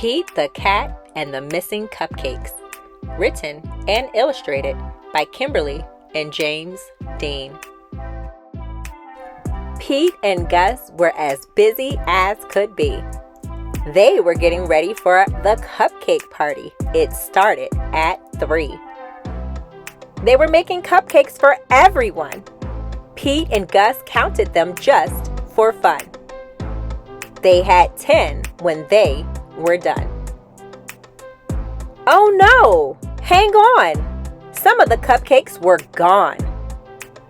Pete the Cat and the Missing Cupcakes. Written and illustrated by Kimberly and James Dean. Pete and Gus were as busy as could be. They were getting ready for the cupcake party. It started at 3. They were making cupcakes for everyone. Pete and Gus counted them just for fun. They had 10 when they were done. Oh no! Hang on! Some of the cupcakes were gone.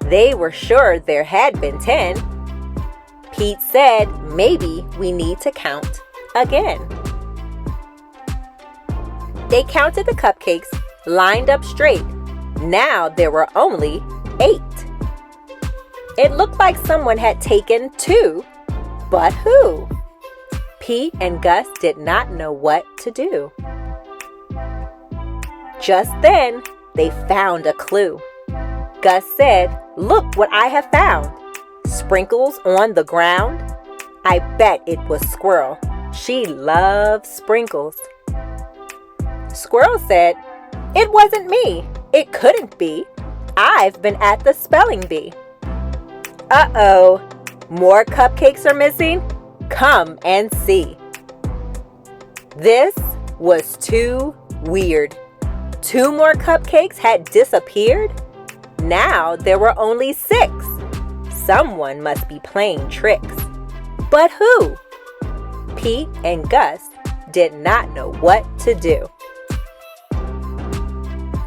They were sure there had been 10. Pete said maybe we need to count again. They counted the cupcakes lined up straight. Now there were only 8. It looked like someone had taken 2, but who? Pete and Gus did not know what to do. Just then, they found a clue. Gus said, "Look what I have found. Sprinkles on the ground. I bet it was Squirrel. She loves sprinkles." Squirrel said, "It wasn't me. It couldn't be. I've been at the spelling bee." Uh-oh, more cupcakes are missing? Come and see. This was too weird. 2 more cupcakes had disappeared. Now there were only 6. Someone must be playing tricks. But who? Pete and Gus did not know what to do.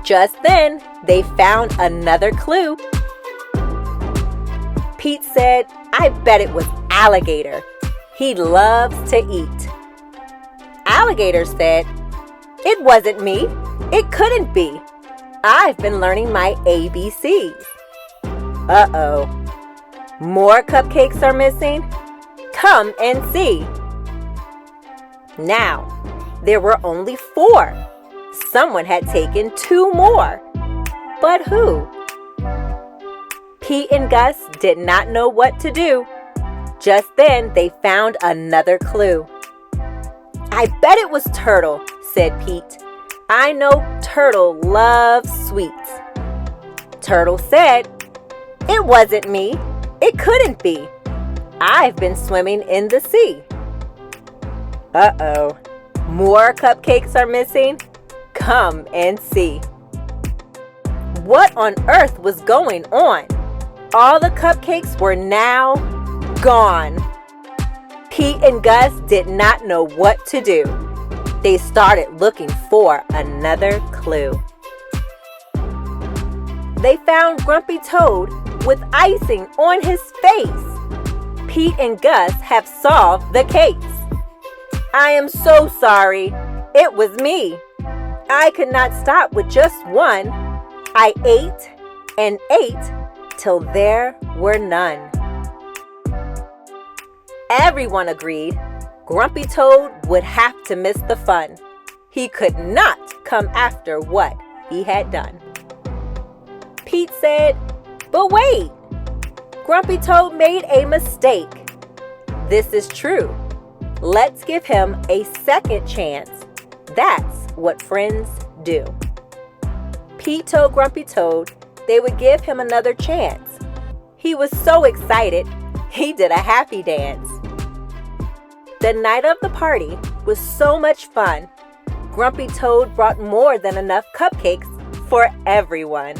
Just then, they found another clue. Pete said, "I bet it was Alligator. He loves to eat." Alligator said, "It wasn't me. It couldn't be. I've been learning my ABCs." Uh-oh. More cupcakes are missing? Come and see. Now, there were only 4. Someone had taken 2 more. But who? Pete and Gus did not know what to do. Just then, they found another clue. "I bet it was Turtle," said Pete. "I know Turtle loves sweets." Turtle said, "It wasn't me. It couldn't be. I've been swimming in the sea." Uh-oh. More cupcakes are missing? Come and see. What on earth was going on? All the cupcakes were now gone. Pete and Gus did not know what to do. They started looking for another clue. They found Grumpy Toad with icing on his face. Pete and Gus have solved the case. "I am so sorry. It was me. I could not stop with just one. I ate and ate till there were none." Everyone agreed Grumpy Toad would have to miss the fun. He could not come after what he had done. Pete said, "But wait, Grumpy Toad made a mistake." "This is true. Let's give him a second chance. That's what friends do." Pete told Grumpy Toad they would give him another chance. He was so excited, he did a happy dance. The night of the party was so much fun. Grumpy Toad brought more than enough cupcakes for everyone.